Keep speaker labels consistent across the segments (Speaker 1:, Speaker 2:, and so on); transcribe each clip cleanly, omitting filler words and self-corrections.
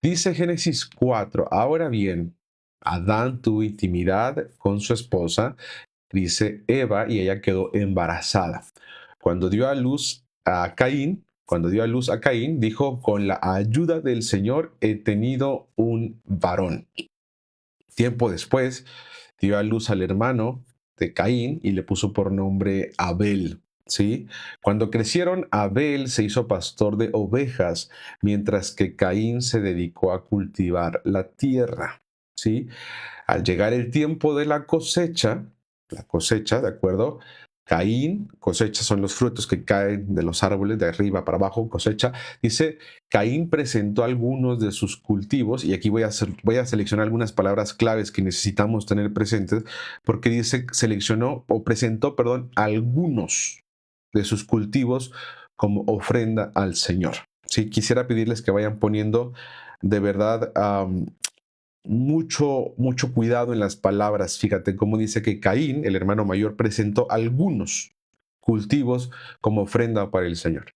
Speaker 1: Dice Génesis 4, ahora bien, Adán tuvo intimidad con su esposa, dice Eva, y ella quedó embarazada. Cuando dio a luz a Caín, dijo, con la ayuda del Señor he tenido un varón. Tiempo después, dio a luz al hermano de Caín y le puso por nombre Abel. ¿Sí? Cuando crecieron, Abel se hizo pastor de ovejas, mientras que Caín se dedicó a cultivar la tierra. ¿Sí? Al llegar el tiempo de la cosecha, ¿de acuerdo? Caín, cosecha son los frutos que caen de los árboles de arriba para abajo, cosecha. Dice, Caín presentó algunos de sus cultivos, y aquí voy a seleccionar algunas palabras claves que necesitamos tener presentes, porque dice, presentó, perdón, algunos de sus cultivos como ofrenda al Señor. Sí, quisiera pedirles que vayan poniendo de verdad mucho cuidado en las palabras. Fíjate cómo dice que Caín, el hermano mayor, presentó algunos cultivos como ofrenda para el Señor.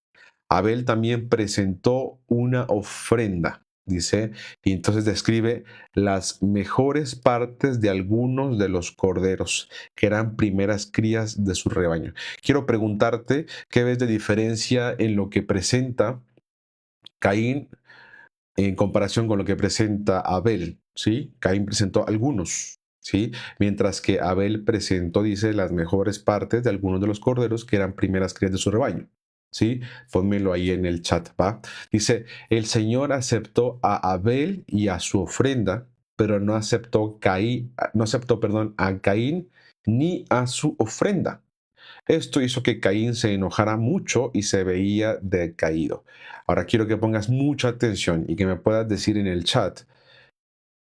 Speaker 1: Abel también presentó una ofrenda, dice, y entonces describe las mejores partes de algunos de los corderos, que eran primeras crías de su rebaño. Quiero preguntarte, ¿qué ves de diferencia en lo que presenta Caín en comparación con lo que presenta Abel? ¿Sí? Caín presentó algunos, ¿sí? Mientras que Abel presentó, dice, las mejores partes de algunos de los corderos que eran primeras crías de su rebaño. ¿Sí? Pónmelo ahí en el chat, ¿va? Dice, el Señor aceptó a Abel y a su ofrenda, pero no aceptó, perdón, a Caín ni a su ofrenda. Esto hizo que Caín se enojara mucho y se veía decaído. Ahora quiero que pongas mucha atención y que me puedas decir en el chat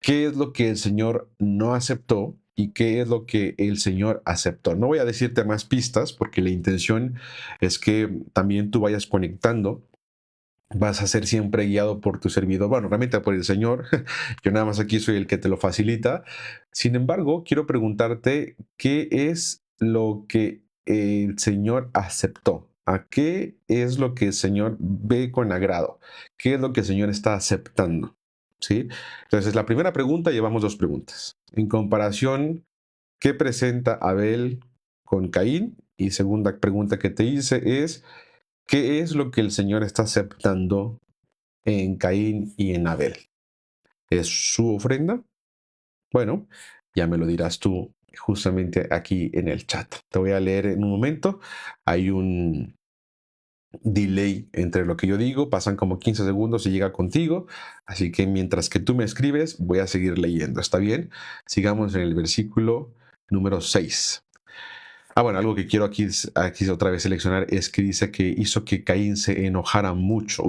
Speaker 1: qué es lo que el Señor no aceptó y qué es lo que el Señor aceptó. No voy a decirte más pistas porque la intención es que también tú vayas conectando. Vas a ser siempre guiado por tu servidor, bueno, realmente por el Señor. Yo nada más aquí soy el que te lo facilita. Sin embargo, quiero preguntarte qué es lo que el Señor aceptó. ¿A qué es lo que el Señor ve con agrado? ¿Qué es lo que el Señor está aceptando? ¿Sí? Entonces, la primera pregunta, llevamos dos preguntas. En comparación, ¿qué presenta Abel con Caín? Y segunda pregunta que te hice es, ¿qué es lo que el Señor está aceptando en Caín y en Abel? ¿Es su ofrenda? Bueno, ya me lo dirás tú justamente aquí en el chat. Te voy a leer en un momento. Hay un delay entre lo que yo digo, pasan como 15 segundos y llega contigo, así que mientras que tú me escribes, voy a seguir leyendo. ¿Está bien? Sigamos en el versículo número 6. Bueno, algo que quiero aquí otra vez seleccionar es que dice que hizo que Caín se enojara mucho.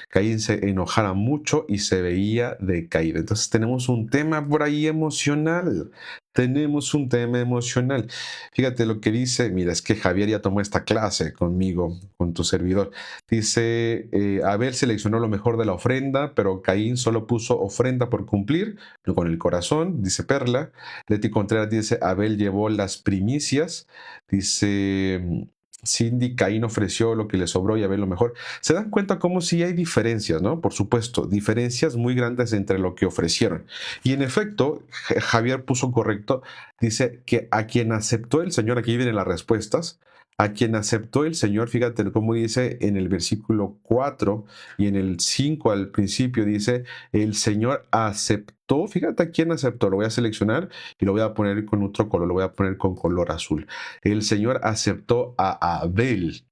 Speaker 1: Caín se enojara mucho y se veía decaído. Entonces tenemos un tema por ahí emocional. Tenemos un tema emocional. Fíjate lo que dice. Mira, es que Javier ya tomó esta clase conmigo, con tu servidor. Dice, Abel seleccionó lo mejor de la ofrenda, pero Caín solo puso ofrenda por cumplir, no con el corazón, dice Perla. Leti Contreras dice, Abel llevó las primicias. Dice Cindy, Caín ofreció lo que le sobró y Abel lo mejor. Se dan cuenta cómo sí hay diferencias, ¿no? Por supuesto, diferencias muy grandes entre lo que ofrecieron. Y en efecto, Javier puso correcto, dice que a quien aceptó el Señor, aquí vienen las respuestas, a quien aceptó el Señor, fíjate cómo dice en el versículo 4 y en el 5 al principio dice, el Señor aceptó, fíjate a quién aceptó, lo voy a seleccionar y lo voy a poner con otro color, lo voy a poner con color azul. El Señor aceptó a Abel,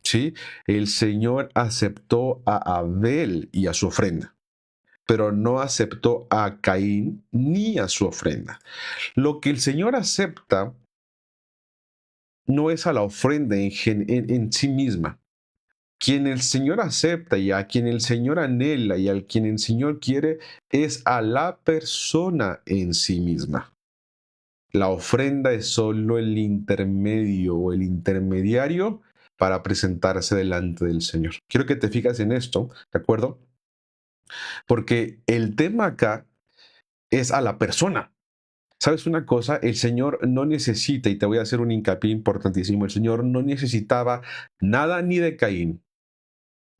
Speaker 1: ¿sí? El Señor aceptó a Abel y a su ofrenda, pero no aceptó a Caín ni a su ofrenda. Lo que el Señor acepta no es a la ofrenda en sí misma. Quien el Señor acepta y a quien el Señor anhela y al quien el Señor quiere es a la persona en sí misma. La ofrenda es solo el intermedio o el intermediario para presentarse delante del Señor. Quiero que te fijas en esto, ¿de acuerdo? Porque el tema acá es a la persona. ¿Sabes una cosa? El Señor no necesita, y te voy a hacer un hincapié importantísimo, el Señor no necesitaba nada ni de Caín,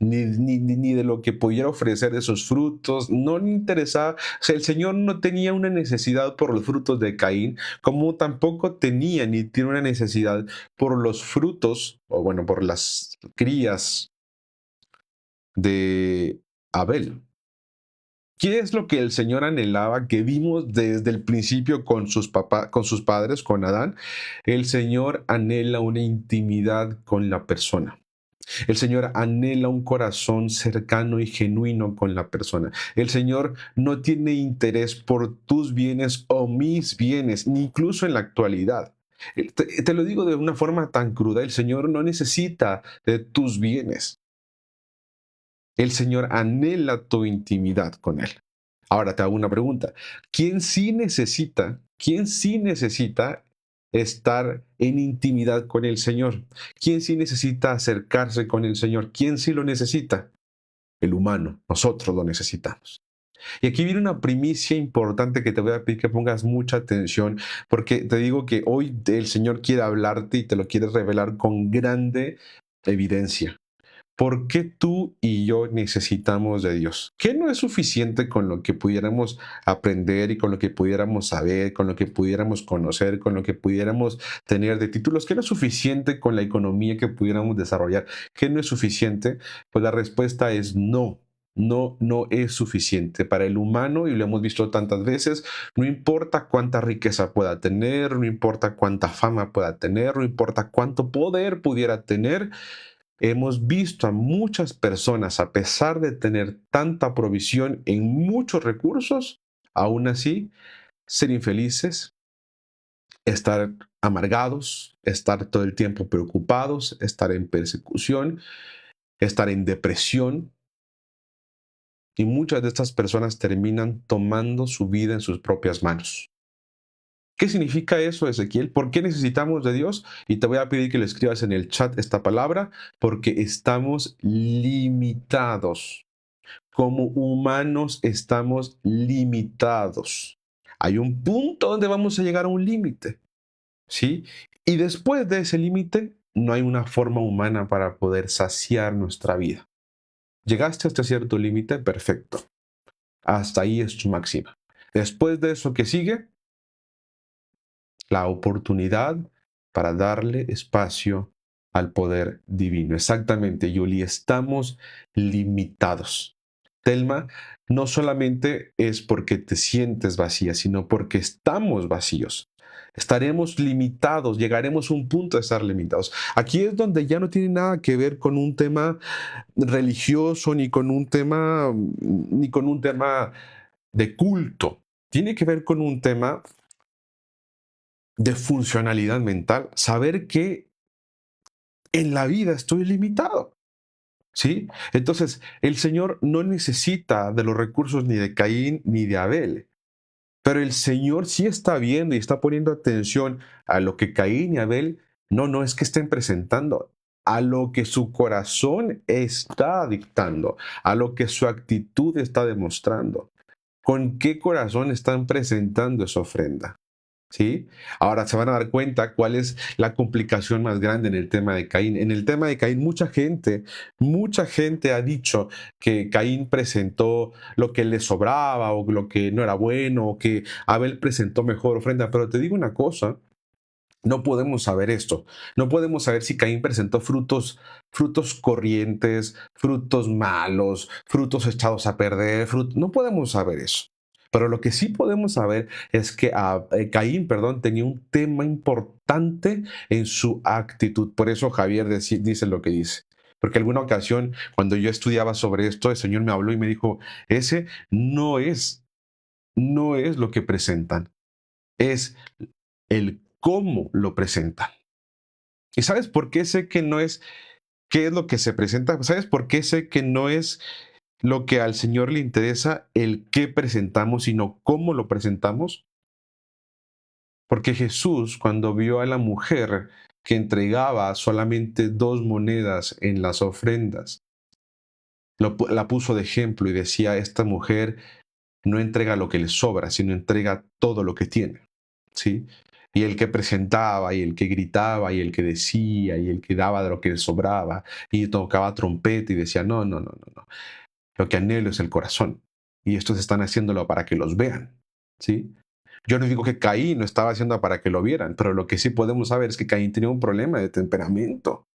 Speaker 1: ni de lo que pudiera ofrecer de esos frutos, no le interesaba. O sea, el Señor no tenía una necesidad por los frutos de Caín, como tampoco tenía ni tiene una necesidad por los frutos, o bueno, por las crías de Abel. ¿Qué es lo que el Señor anhelaba, que vimos desde el principio con con sus padres, con Adán? El Señor anhela una intimidad con la persona. El Señor anhela un corazón cercano y genuino con la persona. El Señor no tiene interés por tus bienes o mis bienes, ni incluso en la actualidad. Te lo digo de una forma tan cruda, el Señor no necesita de tus bienes. El Señor anhela tu intimidad con Él. Ahora te hago una pregunta. Quién sí necesita estar en intimidad con el Señor? ¿Quién sí necesita acercarse con el Señor? ¿Quién sí lo necesita? El humano. Nosotros lo necesitamos. Y aquí viene una primicia importante que te voy a pedir que pongas mucha atención, porque te digo que hoy el Señor quiere hablarte y te lo quiere revelar con grande evidencia. ¿Por qué tú y yo necesitamos de Dios? ¿Qué no es suficiente con lo que pudiéramos aprender y con lo que pudiéramos saber, con lo que pudiéramos conocer, con lo que pudiéramos tener de títulos? ¿Qué no es suficiente con la economía que pudiéramos desarrollar? ¿Qué no es suficiente? Pues la respuesta es no. No, no es suficiente para el humano y lo hemos visto tantas veces. No importa cuánta riqueza pueda tener, no importa cuánta fama pueda tener, no importa cuánto poder pudiera tener. Hemos visto a muchas personas, a pesar de tener tanta provisión en muchos recursos, aún así ser infelices, estar amargados, estar todo el tiempo preocupados, estar en persecución, estar en depresión. Y muchas de estas personas terminan tomando su vida en sus propias manos. ¿Qué significa eso, Ezequiel? ¿Por qué necesitamos de Dios? Y te voy a pedir que le escribas en el chat esta palabra, porque estamos limitados. Como humanos estamos limitados. Hay un punto donde vamos a llegar a un límite, ¿sí? Y después de ese límite, no hay una forma humana para poder saciar nuestra vida. Llegaste hasta cierto límite, perfecto. Hasta ahí es tu máxima. Después de eso, ¿qué sigue? La oportunidad para darle espacio al poder divino. Exactamente, Yuli, estamos limitados. Telma, no solamente es porque te sientes vacía, sino porque estamos vacíos. Estaremos limitados, llegaremos a un punto de estar limitados. Aquí es donde ya no tiene nada que ver con un tema religioso, ni con un tema de culto. Tiene que ver con un tema de funcionalidad mental, saber que en la vida estoy limitado, ¿sí? Entonces, el Señor no necesita de los recursos ni de Caín ni de Abel, pero el Señor sí está viendo y está poniendo atención a lo que Caín y Abel no es que estén presentando, a lo que su corazón está dictando, a lo que su actitud está demostrando. ¿Con qué corazón están presentando esa ofrenda? ¿Sí? Ahora se van a dar cuenta cuál es la complicación más grande en el tema de Caín. En el tema de Caín, mucha gente ha dicho que Caín presentó lo que le sobraba o lo que no era bueno o que Abel presentó mejor ofrenda. Pero te digo una cosa, no podemos saber esto. No podemos saber si Caín presentó frutos corrientes, frutos malos, frutos echados a perder. No podemos saber eso. Pero lo que sí podemos saber es que Caín, perdón, tenía un tema importante en su actitud. Por eso Javier dice lo que dice. Porque alguna ocasión, cuando yo estudiaba sobre esto, el Señor me habló y me dijo, ese no es lo que presentan, es el cómo lo presentan. ¿Y sabes por qué sé que no es qué es lo que se presenta? ¿Sabes por qué sé que no es lo que al Señor le interesa el qué presentamos, sino cómo lo presentamos? Porque Jesús, cuando vio a la mujer que entregaba solamente 2 monedas en las ofrendas, la puso de ejemplo y decía, esta mujer no entrega lo que le sobra, sino entrega todo lo que tiene. ¿Sí? Y el que presentaba, y el que gritaba, y el que decía, y el que daba de lo que le sobraba, y tocaba trompeta y decía, no, no, no, no, no. Lo que anhelo es el corazón. Y estos están haciéndolo para que los vean. ¿Sí? Yo no digo que Caín no estaba haciendo para que lo vieran, pero lo que sí podemos saber es que Caín tenía un problema de temperamento.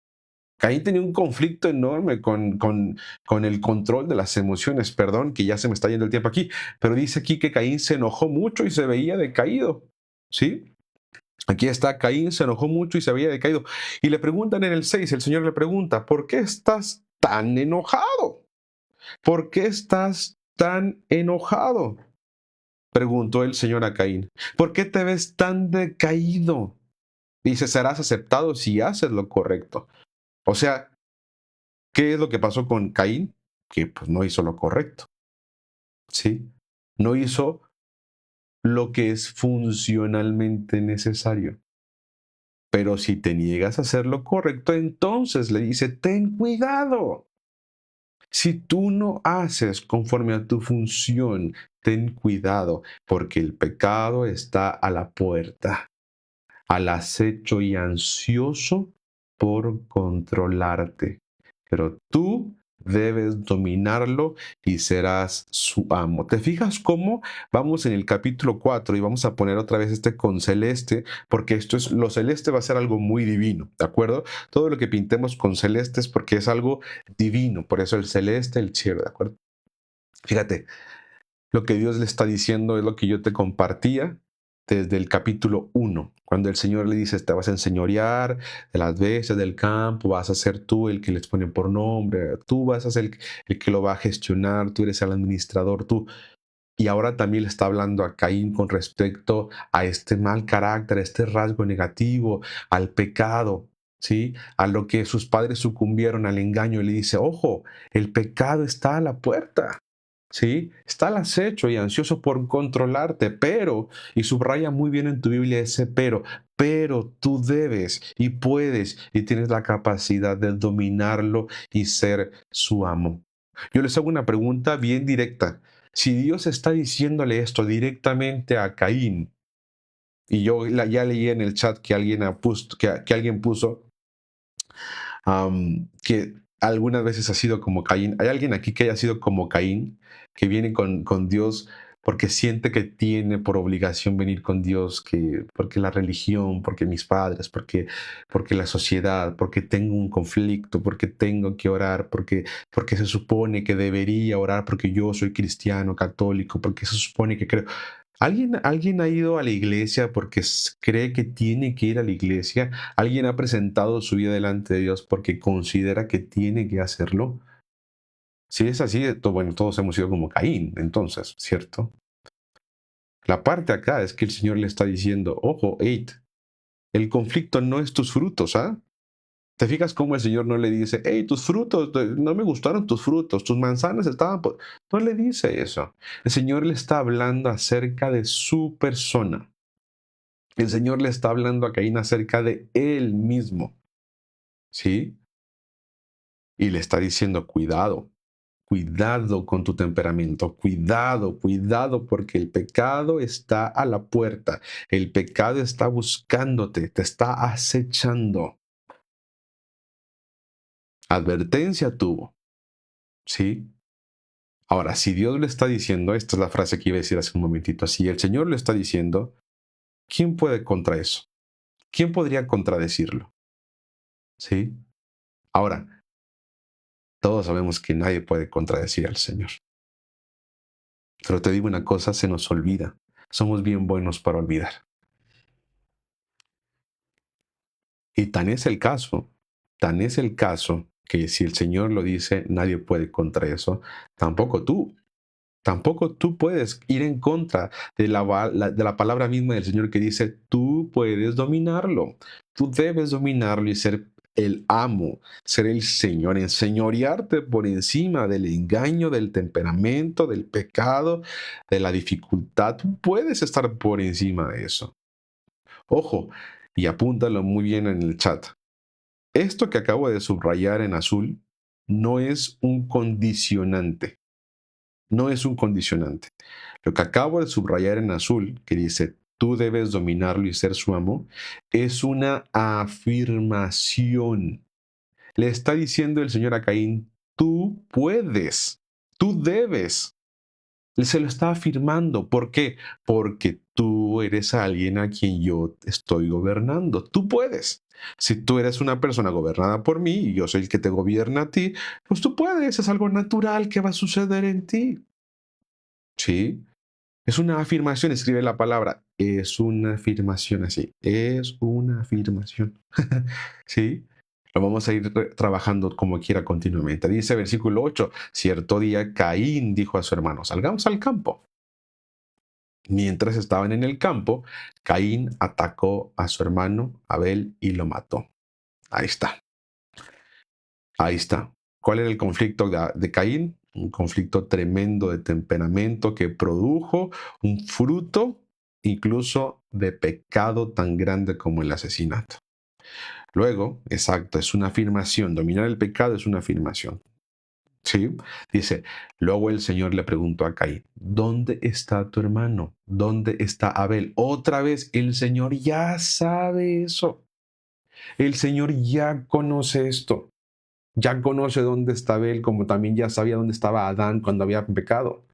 Speaker 1: Caín tenía un conflicto enorme con el control de las emociones. Perdón, que ya se me está yendo el tiempo aquí, pero dice aquí que Caín se enojó mucho y se veía decaído. ¿Sí? Aquí está, Caín se enojó mucho y se veía decaído. Y le preguntan en el 6, el Señor le pregunta, ¿por qué estás tan enojado? ¿Por qué estás tan enojado? Preguntó el Señor a Caín. ¿Por qué te ves tan decaído? Dice, serás aceptado si haces lo correcto. O sea, ¿qué es lo que pasó con Caín? Que pues no hizo lo correcto, ¿sí? No hizo lo que es funcionalmente necesario. Pero si te niegas a hacer lo correcto, entonces le dice, ten cuidado. Si tú no haces conforme a tu función, ten cuidado, porque el pecado está a la puerta, al acecho y ansioso por controlarte. Pero tú debes dominarlo y serás su amo. ¿Te fijas cómo vamos en el capítulo 4 y vamos a poner otra vez este con celeste? Porque esto es, lo celeste va a ser algo muy divino, ¿de acuerdo? Todo lo que pintemos con celeste es porque es algo divino, por eso el celeste, el cielo, ¿de acuerdo? Fíjate, lo que Dios le está diciendo es lo que yo te compartía desde el capítulo 1, cuando el Señor le dice, te vas a enseñorear de las bestias del campo, vas a ser tú el que les pone por nombre, tú vas a ser el que lo va a gestionar, tú eres el administrador, tú. Y ahora también le está hablando a Caín con respecto a este mal carácter, a este rasgo negativo, al pecado, ¿sí? A lo que sus padres sucumbieron al engaño. Y le dice, ojo, el pecado está a la puerta. ¿Sí? Está al acecho y ansioso por controlarte, pero, y subraya muy bien en tu Biblia ese pero tú debes y puedes y tienes la capacidad de dominarlo y ser su amo. Yo les hago una pregunta bien directa. Si Dios está diciéndole esto directamente a Caín, y yo ya leí en el chat que alguien, que alguien puso, que algunas veces ha sido como Caín. ¿Hay alguien aquí que haya sido como Caín, que viene con Dios porque siente que tiene por obligación venir con Dios, porque la religión, porque mis padres, porque la sociedad, porque tengo un conflicto, porque tengo que orar, porque se supone que debería orar, porque yo soy cristiano, católico, porque se supone que creo? ¿Alguien ha ido a la iglesia porque cree que tiene que ir a la iglesia? ¿Alguien ha presentado su vida delante de Dios porque considera que tiene que hacerlo? Si es así, bueno, todos hemos sido como Caín, entonces, ¿cierto? La parte acá es que el Señor le está diciendo, ojo, Eid, el conflicto no es tus frutos, ¿ah? ¿Te fijas cómo el Señor no le dice, hey, tus frutos, no me gustaron tus frutos, tus manzanas estaban... No le dice eso. El Señor le está hablando acerca de su persona. El Señor le está hablando a Caín acerca de él mismo, ¿sí? Y le está diciendo, cuidado, cuidado con tu temperamento, cuidado, cuidado, porque el pecado está a la puerta, el pecado está buscándote, te está acechando. Advertencia tuvo, ¿sí? Ahora, si Dios le está diciendo, esta es la frase que iba a decir hace un momentito, si el Señor le está diciendo, ¿quién puede contra eso? ¿Quién podría contradecirlo? ¿Sí? Ahora, todos sabemos que nadie puede contradecir al Señor. Pero te digo una cosa, se nos olvida. Somos bien buenos para olvidar. Y tan es el caso, que si el Señor lo dice, nadie puede contra eso. Tampoco tú. Tampoco tú puedes ir en contra de la palabra misma del Señor que dice, tú puedes dominarlo. Tú debes dominarlo y ser el amo, ser el Señor, enseñorearte por encima del engaño, del temperamento, del pecado, de la dificultad. Tú puedes estar por encima de eso. Ojo, y apúntalo muy bien en el chat. Esto que acabo de subrayar en azul no es un condicionante. No es un condicionante. Lo que acabo de subrayar en azul, que dice, tú debes dominarlo y ser su amo, es una afirmación. Le está diciendo el Señor a Caín, tú puedes, tú debes. Se lo está afirmando. ¿Por qué? Porque tú eres alguien a quien yo estoy gobernando. Tú puedes. Si tú eres una persona gobernada por mí y yo soy el que te gobierna a ti, pues tú puedes. Es algo natural que va a suceder en ti. ¿Sí? Es una afirmación, escribe la palabra. Es una afirmación así. Es una afirmación. ¿Sí? Lo vamos a ir trabajando como quiera continuamente. Dice versículo 8, cierto día Caín dijo a su hermano, salgamos al campo. Mientras estaban en el campo, Caín atacó a su hermano Abel y lo mató. Ahí está. Ahí está. ¿Cuál era el conflicto de Caín? Un conflicto tremendo de temperamento que produjo un fruto incluso de pecado tan grande como el asesinato. Luego, exacto, es una afirmación. Dominar el pecado es una afirmación. ¿Sí? Dice, luego el Señor le preguntó a Caín, ¿dónde está tu hermano? ¿Dónde está Abel? Otra vez, el Señor ya sabe eso. El Señor ya conoce esto. Ya conoce dónde está Abel, como también ya sabía dónde estaba Adán cuando había pecado.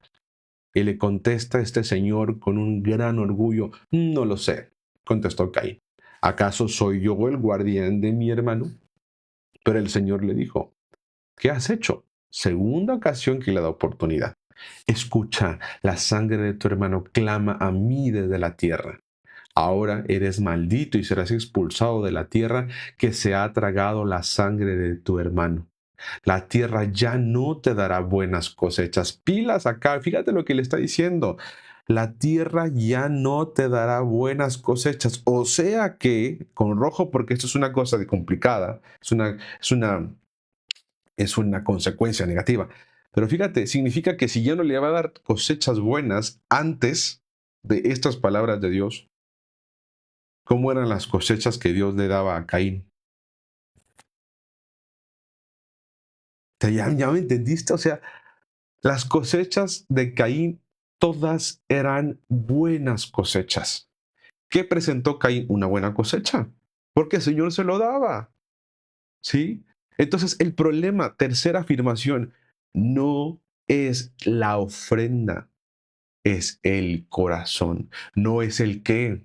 Speaker 1: Y le contesta este Señor con un gran orgullo, no lo sé, contestó Caín. ¿Acaso soy yo el guardián de mi hermano? Pero el Señor le dijo, ¿qué has hecho? Segunda ocasión que le da oportunidad. Escucha, la sangre de tu hermano clama a mí desde la tierra. Ahora eres maldito y serás expulsado de la tierra que se ha tragado la sangre de tu hermano. La tierra ya no te dará buenas cosechas. Pilas acá, fíjate lo que le está diciendo. La tierra ya no te dará buenas cosechas. O sea que, con rojo, porque esto es una cosa complicada, es una consecuencia negativa. Pero fíjate, significa que si ya no le va a dar cosechas buenas antes de estas palabras de Dios, ¿cómo eran las cosechas que Dios le daba a Caín? ¿Ya me entendiste? O sea, las cosechas de Caín todas eran buenas cosechas. ¿Qué presentó Caín? Una buena cosecha, porque el Señor se lo daba. ¿Sí? Entonces, el problema, tercera afirmación, no es la ofrenda, es el corazón. No es el qué,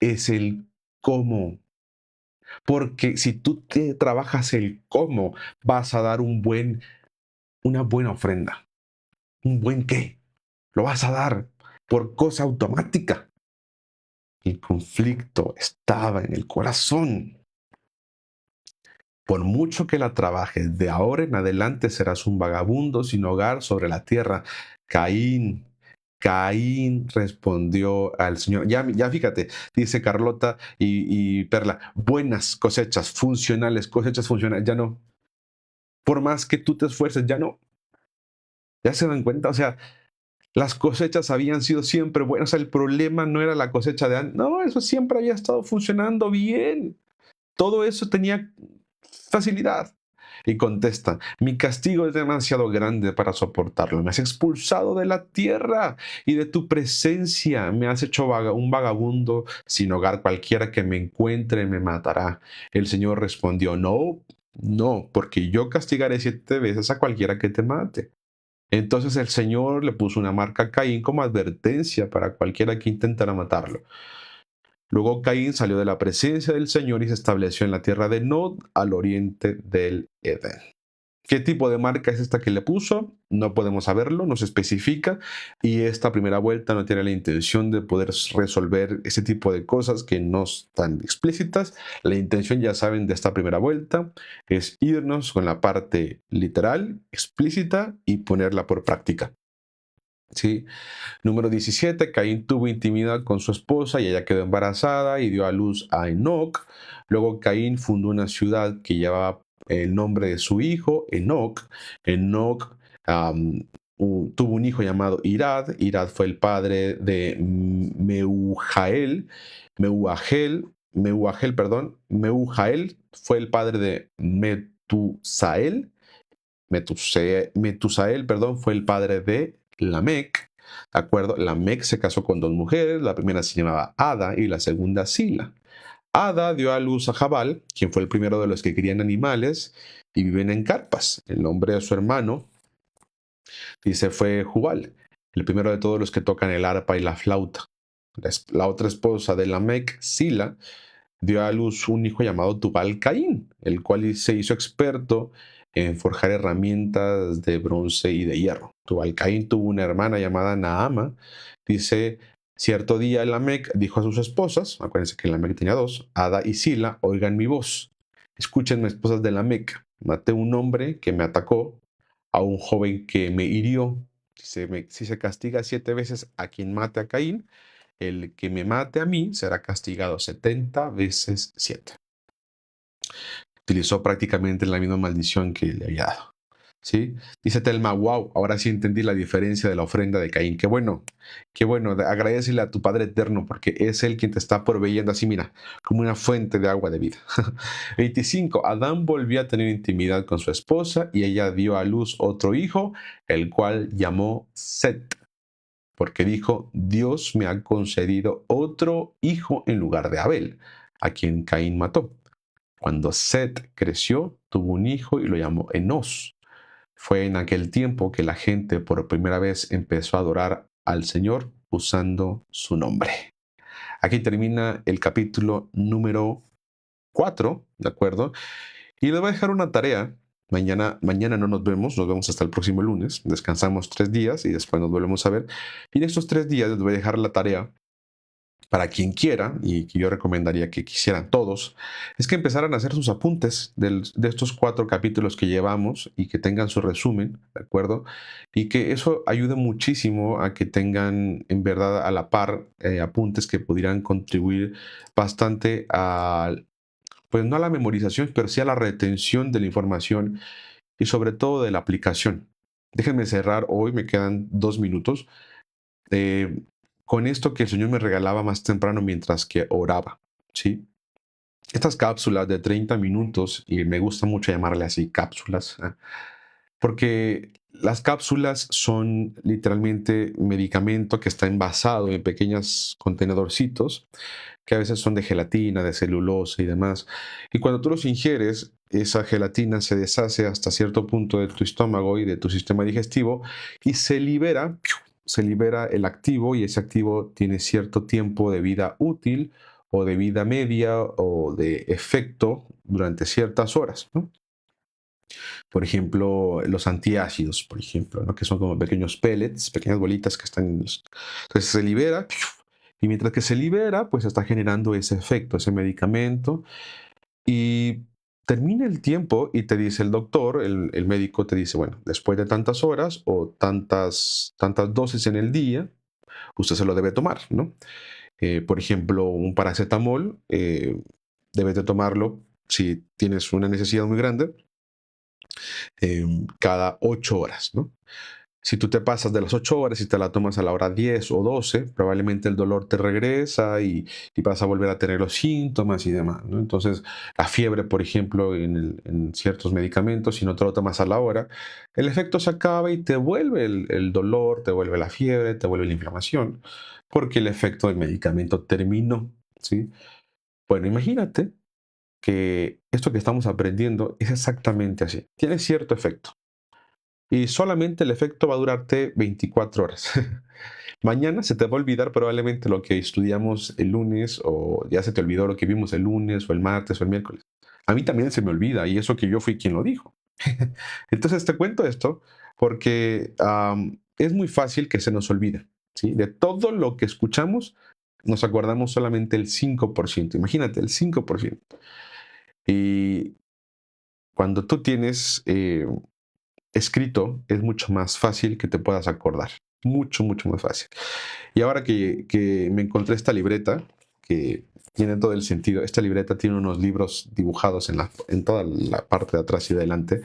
Speaker 1: es el cómo. Porque si tú te trabajas el cómo, vas a dar una buena ofrenda. ¿Un buen qué? Lo vas a dar por cosa automática. El conflicto estaba en el corazón. Por mucho que la trabajes, de ahora en adelante serás un vagabundo sin hogar sobre la tierra. Caín, Caín respondió al Señor. Ya fíjate, dice Carlota y Perla, buenas cosechas funcionales, cosechas funcionales, ya no. Por más que tú te esfuerces, ya no. Ya se dan cuenta, o sea, las cosechas habían sido siempre buenas. O sea, el problema no era la cosecha de antes. No, eso siempre había estado funcionando bien. Todo eso tenía facilidad. Y contesta, mi castigo es demasiado grande para soportarlo. Me has expulsado de la tierra y de tu presencia. Me has hecho un vagabundo sin hogar. Cualquiera que me encuentre me matará. El Señor respondió, no, no, porque yo castigaré 7 veces a cualquiera que te mate. Entonces el Señor le puso una marca a Caín como advertencia para cualquiera que intentara matarlo. Luego Caín salió de la presencia del Señor y se estableció en la tierra de Nod, al oriente del Edén. ¿Qué tipo de marca es esta que le puso? No podemos saberlo, no se especifica, y esta primera vuelta no tiene la intención de poder resolver ese tipo de cosas que no están explícitas. La intención, ya saben, de esta primera vuelta es irnos con la parte literal, explícita, y ponerla por práctica. ¿Sí? Número 17, Caín tuvo intimidad con su esposa y ella quedó embarazada y dio a luz a Enoc. Luego Caín fundó una ciudad que llevaba el nombre de su hijo, Enoc. Enoc tuvo un hijo llamado Irad. Irad fue el padre de Meujael fue el padre de Metusael. Metusael, perdón, fue el padre de Lamec. ¿De acuerdo? Lamec se casó con dos mujeres, la primera se llamaba Ada y la segunda Sila. Ada dio a luz a Jabal, quien fue el primero de los que crían animales y viven en carpas. El nombre de su hermano, dice, fue Jubal, el primero de todos los que tocan el arpa y la flauta. La otra esposa de Lamec, Sila, dio a luz un hijo llamado Tubal Caín, el cual se hizo experto en forjar herramientas de bronce y de hierro. Tubal Caín tuvo una hermana llamada Naama. Dice, cierto día Lamec dijo a sus esposas, acuérdense que Lamec tenía dos, Ada y Sila, oigan mi voz. Escúchenme, esposas de Lamec. Maté a un hombre que me atacó, a un joven que me hirió. Si se castiga 7 veces a quien mate a Caín, el que me mate a mí será castigado 70 veces 7. Utilizó prácticamente la misma maldición que le había dado. ¿Sí? Dice Telma, wow, ahora sí entendí la diferencia de la ofrenda de Caín. Qué bueno, agradecele a tu Padre Eterno porque es Él quien te está proveyendo así, mira, como una fuente de agua de vida. 25. Adán volvió a tener intimidad con su esposa y ella dio a luz otro hijo, el cual llamó Set, porque dijo, Dios me ha concedido otro hijo en lugar de Abel, a quien Caín mató. Cuando Set creció, tuvo un hijo y lo llamó Enos. Fue en aquel tiempo que la gente por primera vez empezó a adorar al Señor usando su nombre. Aquí termina el capítulo número 4, ¿de acuerdo? Y les voy a dejar una tarea. Mañana no nos vemos hasta el próximo lunes. Descansamos 3 días y después nos volvemos a ver. Y en estos 3 días les voy a dejar la tarea para quien quiera, y que yo recomendaría que quisieran todos, es que empezaran a hacer sus apuntes de estos 4 capítulos que llevamos y que tengan su resumen, ¿de acuerdo? Y que eso ayude muchísimo a que tengan en verdad a la par apuntes que pudieran contribuir bastante a, pues no a la memorización, pero sí a la retención de la información y sobre todo de la aplicación. Déjenme cerrar hoy, me quedan 2 minutos. eh, con esto que el Señor me regalaba más temprano mientras que oraba, ¿sí? Estas cápsulas de 30 minutos, y me gusta mucho llamarle así cápsulas, porque las cápsulas son literalmente medicamento que está envasado en pequeños contenedorcitos, que a veces son de gelatina, de celulosa y demás. Y cuando tú los ingieres, esa gelatina se deshace hasta cierto punto de tu estómago y de tu sistema digestivo y se libera el activo y ese activo tiene cierto tiempo de vida útil o de vida media o de efecto durante ciertas horas, ¿no? Por ejemplo, los antiácidos, por ejemplo, ¿no? Que son como pequeños pellets, pequeñas bolitas que están Entonces se libera, y mientras que se libera, pues está generando ese efecto, ese medicamento, y termina el tiempo y te dice el doctor, el médico te dice, bueno, después de tantas horas o tantas dosis en el día, usted se lo debe tomar, ¿no? Por ejemplo, un paracetamol, debes de tomarlo si tienes una necesidad muy grande, cada 8 horas, ¿no? Si tú te pasas de las 8 horas y te la tomas a la hora 10 o 12, probablemente el dolor te regresa y vas a volver a tener los síntomas y demás, ¿no? Entonces, la fiebre, por ejemplo, en ciertos medicamentos, si no te lo tomas a la hora, el efecto se acaba y te vuelve el dolor, te vuelve la fiebre, te vuelve la inflamación, porque el efecto del medicamento terminó, ¿sí? Bueno, imagínate que esto que estamos aprendiendo es exactamente así. Tiene cierto efecto. Y solamente el efecto va a durarte 24 horas. Mañana se te va a olvidar probablemente lo que estudiamos el lunes, o ya se te olvidó lo que vimos el lunes o el martes o el miércoles. A mí también se me olvida, y eso que yo fui quien lo dijo. Entonces te cuento esto porque es muy fácil que se nos olvide, ¿sí? De todo lo que escuchamos, nos acordamos solamente el 5%. Imagínate, el 5%. Y cuando tú tienes escrito, es mucho más fácil que te puedas acordar. Mucho, mucho más fácil. Y ahora que me encontré esta libreta, que tiene todo el sentido, esta libreta tiene unos libros dibujados en toda la parte de atrás y de adelante.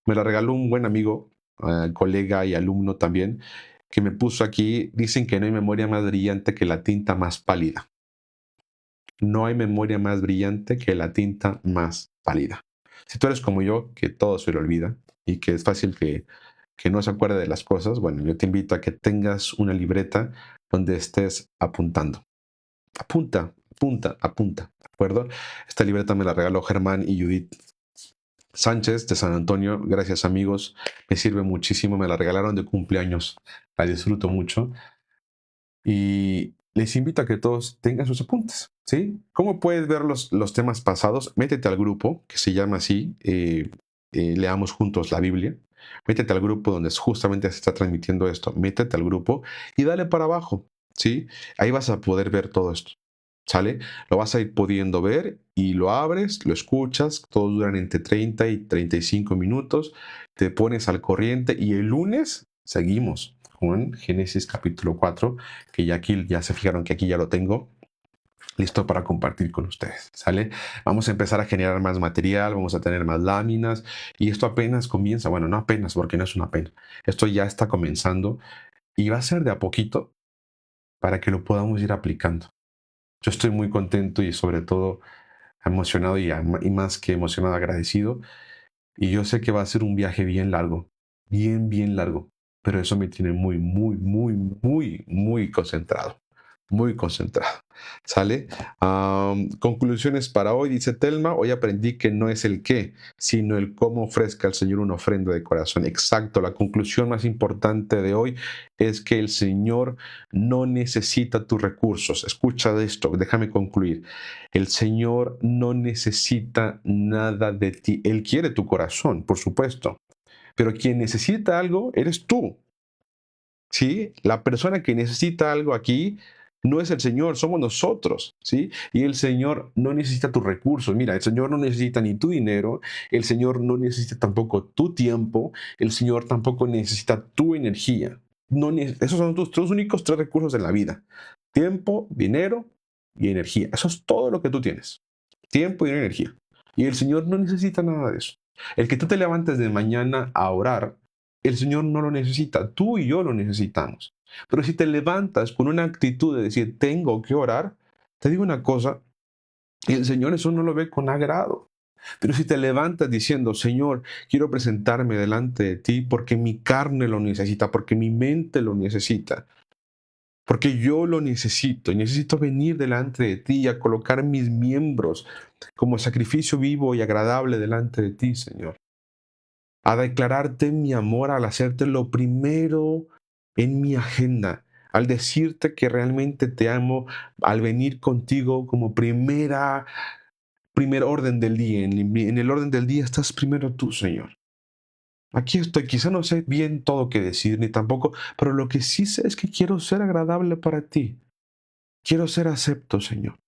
Speaker 1: Me la regaló un buen amigo, colega y alumno también, que me puso aquí, dicen que no hay memoria más brillante que la tinta más pálida. No hay memoria más brillante que la tinta más pálida. Si tú eres como yo, que todo se le olvida y que es fácil que que no se acuerde de las cosas, bueno, yo te invito a que tengas una libreta donde estés apuntando. Apunta, apunta, apunta, ¿de acuerdo? Esta libreta me la regaló Germán y Judith Sánchez de San Antonio. Gracias, amigos. Me sirve muchísimo. Me la regalaron de cumpleaños. La disfruto mucho. Y les invito a que todos tengan sus apuntes, ¿sí? ¿Cómo puedes ver los temas pasados? Métete al grupo, que se llama así, Leamos Juntos la Biblia. Métete al grupo donde justamente se está transmitiendo esto. Métete al grupo y dale para abajo, ¿sí? Ahí vas a poder ver todo esto, ¿sale? Lo vas a ir pudiendo ver y lo abres, lo escuchas, todos duran entre 30 y 35 minutos, te pones al corriente y el lunes seguimos con Génesis capítulo 4, que ya aquí ya se fijaron que aquí ya lo tengo listo para compartir con ustedes, ¿sale? Vamos a empezar a generar más material, vamos a tener más láminas y esto apenas comienza, bueno, no apenas porque no es una pena, esto ya está comenzando y va a ser de a poquito para que lo podamos ir aplicando. Yo estoy muy contento y sobre todo emocionado y más que emocionado, agradecido. Y yo sé que va a ser un viaje bien largo, bien largo. Pero eso me tiene muy concentrado. Muy concentrado. ¿Sale? Conclusiones para hoy, dice Telma. Hoy aprendí que no es el qué, sino el cómo ofrezca al Señor una ofrenda de corazón. Exacto. La conclusión más importante de hoy es que el Señor no necesita tus recursos. Escucha de esto, déjame concluir. El Señor no necesita nada de ti. Él quiere tu corazón, por supuesto. Pero quien necesita algo eres tú. ¿Sí? La persona que necesita algo aquí no es el Señor, somos nosotros, ¿sí? Y el Señor no necesita tus recursos. Mira, el Señor no necesita ni tu dinero, el Señor no necesita tampoco tu tiempo, el Señor tampoco necesita tu energía. No, esos son tus únicos tres recursos en la vida. Tiempo, dinero y energía. Eso es todo lo que tú tienes. Tiempo y energía. Y el Señor no necesita nada de eso. El que tú te levantes de mañana a orar, el Señor no lo necesita, tú y yo lo necesitamos. Pero si te levantas con una actitud de decir, tengo que orar, te digo una cosa, el Señor eso no lo ve con agrado. Pero si te levantas diciendo, Señor, quiero presentarme delante de ti porque mi carne lo necesita, porque mi mente lo necesita, porque yo lo necesito y necesito venir delante de ti y a colocar mis miembros como sacrificio vivo y agradable delante de ti, Señor, a declararte mi amor al hacerte lo primero en mi agenda, al decirte que realmente te amo, al venir contigo como primer orden del día. En el orden del día estás primero tú, Señor. Aquí estoy, quizá no sé bien todo qué decir, ni tampoco, pero lo que sí sé es que quiero ser agradable para ti. Quiero ser acepto, Señor.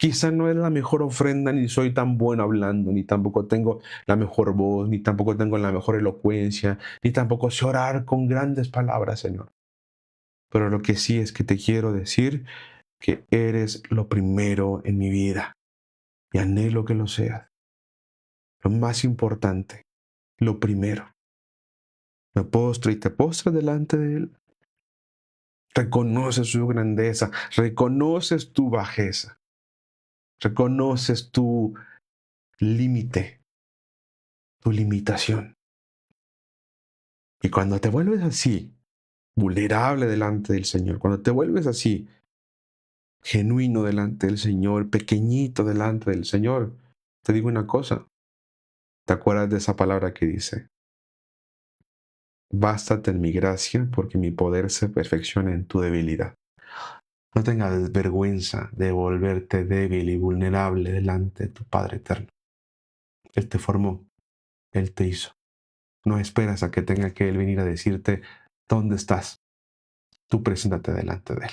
Speaker 1: Quizá no es la mejor ofrenda, ni soy tan bueno hablando, ni tampoco tengo la mejor voz, ni tampoco tengo la mejor elocuencia, ni tampoco sé orar con grandes palabras, Señor. Pero lo que sí es que te quiero decir que eres lo primero en mi vida y anhelo que lo seas. Lo más importante, lo primero. Me postro y te postras delante de Él. Reconoces su grandeza, reconoces tu bajeza, reconoces tu límite, tu limitación. Y cuando te vuelves así, vulnerable delante del Señor, cuando te vuelves así, genuino delante del Señor, pequeñito delante del Señor, te digo una cosa, ¿te acuerdas de esa palabra que dice? Bástate en mi gracia porque mi poder se perfecciona en tu debilidad. No tengas vergüenza de volverte débil y vulnerable delante de tu Padre eterno. Él te formó, Él te hizo. No esperas a que tenga que Él venir a decirte, ¿dónde estás? Tú preséntate delante de Él.